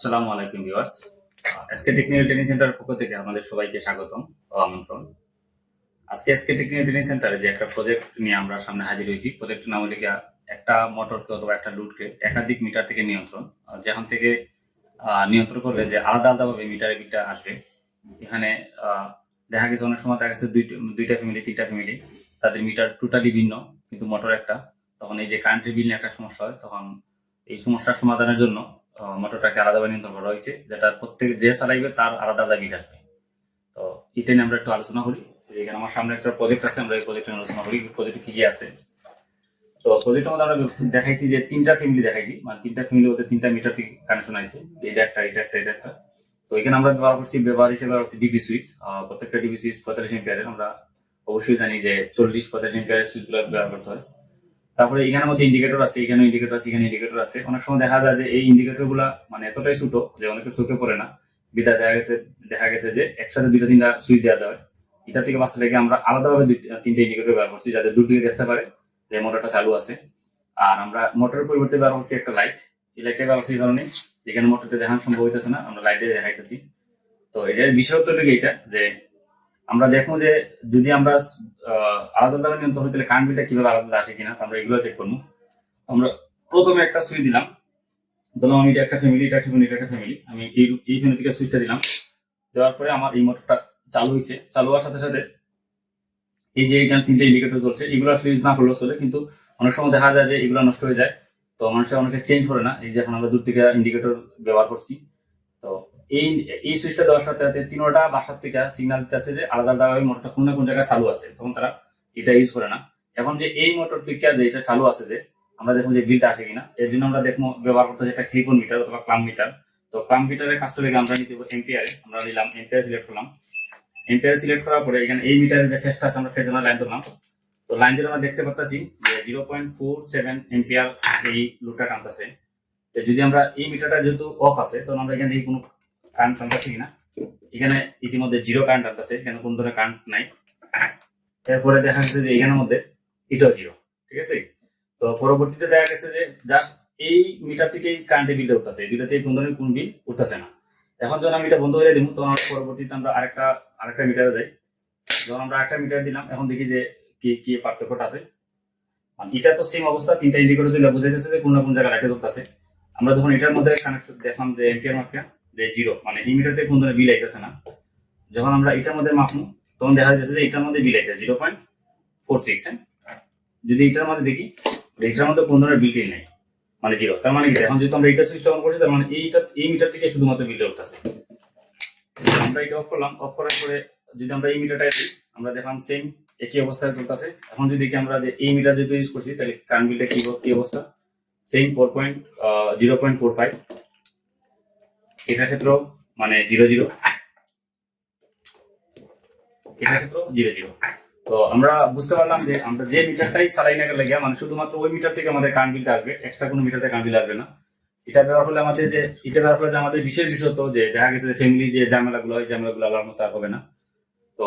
আসসালামু আলাইকুম viewers. SK technical training সেন্টারের পক্ষ থেকে আমাদের সবাইকে স্বাগতম ও আমন্ত্রণ। আজকে এসকে টেকনিক্যাল ট্রেনিং সেন্টারে যে একটা প্রজেক্ট নিয়ে আমরা সামনে হাজির হয়েছি, প্রজেক্টের নাম হলো গিয়া একটা মোটরকে অথবা একটা লুডকে একাধিক মিটার থেকে নিয়ন্ত্রণ, যেখান থেকে নিয়ন্ত্রণ করলে যে আলাদা আলাদাভাবে মিটারে বিলটা আসবে। এখানে দেখা গেছে অনেক সময় দেখা গেছে দুইটা ফ্যামিলি, তিনটা ফ্যামিলি, তাদের মিটার টোটালি ভিন্ন কিন্তু মোটর একটা। তখন এই যে কারেন্টের বিল নিয়ে একটা সমস্যা হয়, তখন এই সমস্যার সমাধানের জন্য মোটরটাকে আলাদাভাবে নিয়ন্ত্রণ করা হয়েছে, যেটা প্রত্যেক যে চালাইবে তার আলাদা আলাদা বিল আসবে। তো এটা নিয়ে আমরা একটু আলোচনা করি। এখানে আমার সামনে একটা প্রজেক্ট আছে, আমরা এই প্রজেক্ট আলোচনা করি প্রজেক্টে কি কি আছে। তো প্রজেক্টের মধ্যে আমরা দেখাইছি যে তিনটা ফ্যামিলি দেখাইছি, মানে তিনটা ফ্যামিলি বলতে তিনটা মিটার কানেকশন আছে, এটা একটা, এটা একটা, এটা একটা। তো এখানে আমরা ব্যবহার হিসেবে ডিবি সুইচ। প্রত্যেকটা ডিবি সুইচ 45 এম্পিয়ারের। আমরা অবশ্যই জানি যে 40-45 এম্পিয়ারের সুইচগুলো ব্যবহার করতে হয়। তারপরে এখানের মধ্যে ইন্ডিকেটর আছে, এখানে ইন্ডিকেটর আছে, এখানে ইন্ডিকেটর আছে। অনেক সময় দেখা যায় যে এই ইন্ডিকেটর গুলা মানে এতটাই ছোট যে অনেকের চোখে পড়ে না, বিধায় দেখা গেছে যে একসাথে দুইটা তিনটা সুইচ দেওয়া হয়। এটা থেকে বাঁচতে লেগে আমরা আলাদাভাবে তিনটা ইন্ডিকেটর ব্যবহার করছি, যাতে দূর থেকে দেখতে পারে যে মোটরটা চালু আছে। আর আমরা মোটরের পরিবর্তে ব্যবহার করছি একটা লাইট। এই লাইটটা ব্যবহার করছি এই কারণে, যেখানে মোটরটা দেখানো সম্ভব হইতেছে না, আমরা লাইট দিয়ে দেখাইতেছি। তো এটার বিষয়ত্ব লেগে এটা যে আমরা দেখবো যে যদি আমরা আলাদা আলাদা নিয়ন্ত্রণ হইতে কারেন্ট বিলটা কিভাবে আলাদা আসে কিনা, আমরা এগুলো চেক করবো। আমরা প্রথমে একটা সুইচ দিলাম, ধরলাম আমি এটা একটা ফ্যামিলি, এটা একটা ফ্যামিলি, এটা একটা ফ্যামিলি। আমি এই ফ্যামিলি থেকে সুইচটা দিলাম, দেওয়ার পরে আমার এই মোটরটা চালু হয়েছে। চালু হওয়ার সাথে সাথে এই যে এখানে তিনটা ইন্ডিকেটর চলছে, এগুলো আসলে ইউজ না করলেও চলে, কিন্তু অনেক সময় দেখা যায় যে এগুলো নষ্ট হয়ে যায়। তো মানুষের অনেকে চেঞ্জ করে না, এই যে এখন আমরা দূর থেকে ইন্ডিকেটর ব্যবহার করছি। তো এই এই সুইচটা দেওয়ার সাথে সাথে তিনোটা বাসার থেকে সিগন্যাল দিতে আছে যে আলাদা আলাদাভাবে মোটরটা কোন না কোন জায়গায় চালু আছে, তখন তারা এটা ইউজ করে না। এখন যে এই মোটর থেকে যে এটা চালু আছে, যে আমরা দেখুন যে বিলটা আসে কিনা, এর জন্য আমরা দেখবো ব্যবহার করতে একটা ক্লিপন মিটার অথবা ক্লাম মিটার। তো ক্লাম মিটারের কাজটা লেগে আমরা নিতে এম্পিয়ারে, আমরা নিলাম এম্পিয়ার সিলেক্ট করলাম। এম্পিয়ার সিলেক্ট করার পরে এখানে এই মিটারের যে ফেজটা আছে, আমরা ফেজের লাইন ধরলাম। তো লাইন ধরে আমরা দেখতে পাচ্ছি যে 0.47 এম্পিয়ার এই লোডটা টানতেছে। তো যদি আমরা এই মিটারটা যেহেতু অফ আছে, তখন আমরা এখানে দেখি কোনো কারেন্ট টানতেছি কিনা। এখানে ইতিমধ্যে জিরো কারেন্ট টানতেছে, এখানে কোনো ধরনের কারেন্ট নাই। এরপরে দেখা গেছে যে এখানের মধ্যে এটাও জিরো, ঠিক আছে। তো পরবর্তীতে দেখা গেছে যে জাস্ট এই মিটার থেকেই কারেন্টের বিলটা উঠতেছে, এই দুইটা থেকে কোন ধরনের কোন বিল উঠতেছে না। এখন যখন আমি এটা বন্ধ করে দিব, তখন পরবর্তীতে আমরা আরেকটা মিটারে যাই। যখন আমরা একটা মিটার দিলাম, এখন দেখি যে কি কি পার্থক্যটা আছে। এটা তো সেম অবস্থা, তিনটা ইন্ডিকেটর দিলে বোঝাইতেছে যে কোন না কোন জায়গায় লাইটে জ্বলতেছে। আমরা যখন এটার মধ্যে কানেকশন দেখলাম যে এম্পিয়ার মাপটা যে জিরো, মানে এই মিটারতে কোন ধরনের বিল আইতেছে না। যখন আমরা এটার মধ্যে মাপবো, তখন দেখা যাচ্ছে যে এটার মধ্যে বিল আইতেছে 0.46। যদি এটার মধ্যে দেখি যে এটার মধ্যে কোন ধরনের বিল নেই, মানে জিরো। তার মানে কি, এখন যেহেতু আমরা এটা সুইচ অন করছি, তার মানে এই মিটার থেকে শুধুমাত্র বিলটা উঠতেছে। আমরা এটা অফ করলাম, অফ করার পরে যদি আমরা এই মিটারটা দিই, আমরা দেখলাম সেম একই অবস্থায় চলতেছে। এখন যদি দেখি আমরা যে এই মিটার যেহেতু ইউজ করছি, তাহলে কারেন্ট বিলটা কি অবস্থা, সেম 0.45। এটার ক্ষেত্রেও মানে 0 এটার ক্ষেত্রেও 0। তো আমরা বুঝতে পারলাম যে আমরা যে মিটারটাই চালাই না লাগে, মানে শুধুমাত্র ওই মিটার থেকে আমাদের কারেন্ট বিলটা আসবে, এক্সট্রা কোনো মিটার থেকে কারেন্ট বিল আসবে না। এটা ব্যবহার করলে আমাদের বিশেষ বিষয় তো যে দেখা গেছে ফ্যামিলি যে ঝামেলাগুলো হয়, ঝামেলাগুলো আলার মতো আর হবে না। তো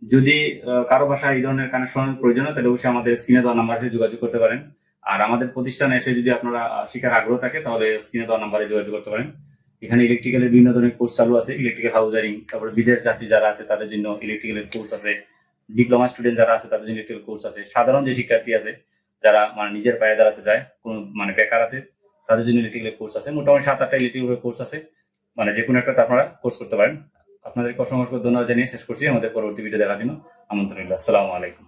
যদি কারো বাসায় এই ধরনের কানেকশনের প্রয়োজন হয়, তাহলে অবশ্যই আমাদের স্ক্রিনে দেওয়া নাম্বারে যোগাযোগ করতে পারেন। আর আমাদের প্রতিষ্ঠানে এসে যদি আপনারা শিখার আগ্রহ থাকে, তাহলে স্ক্রিনে দেওয়া নাম্বারে যোগাযোগ করতে পারেন। এখানে ইলেকট্রিক্যালের বিভিন্ন ধরনের কোর্স চালু আছে, ইলেকট্রিক্যাল হাউজারিং, তারপরে বিদেশ যাত্রী যারা আছে তাদের জন্য ইলেকট্রিক্যালের কোর্স আছে, ডিপ্লোমা স্টুডেন্ট যারা আছে তাদের জন্য ইলেকট্রিক্যাল কোর্স আছে, সাধারণ যে শিক্ষার্থী আছে যারা মানে নিজের পায়ে দাঁড়াতে চায়, কোন মানে বেকার আছে, তাদের জন্য ইলেকট্রিক্যাল কোর্স আছে। মোটামুটি 7-8টা ইলেকট্রিক্যাল কোর্স আছে, মানে যে কোনো একটা আপনারা কোর্স করতে পারেন। আপনাদেরকে অসংখ্য ধন্যবাদ জানিয়ে শেষ করছি। আমাদের পরবর্তী ভিডিও দেখার জন্য আমন্ত্রণ রইল। আসসালামু আলাইকুম।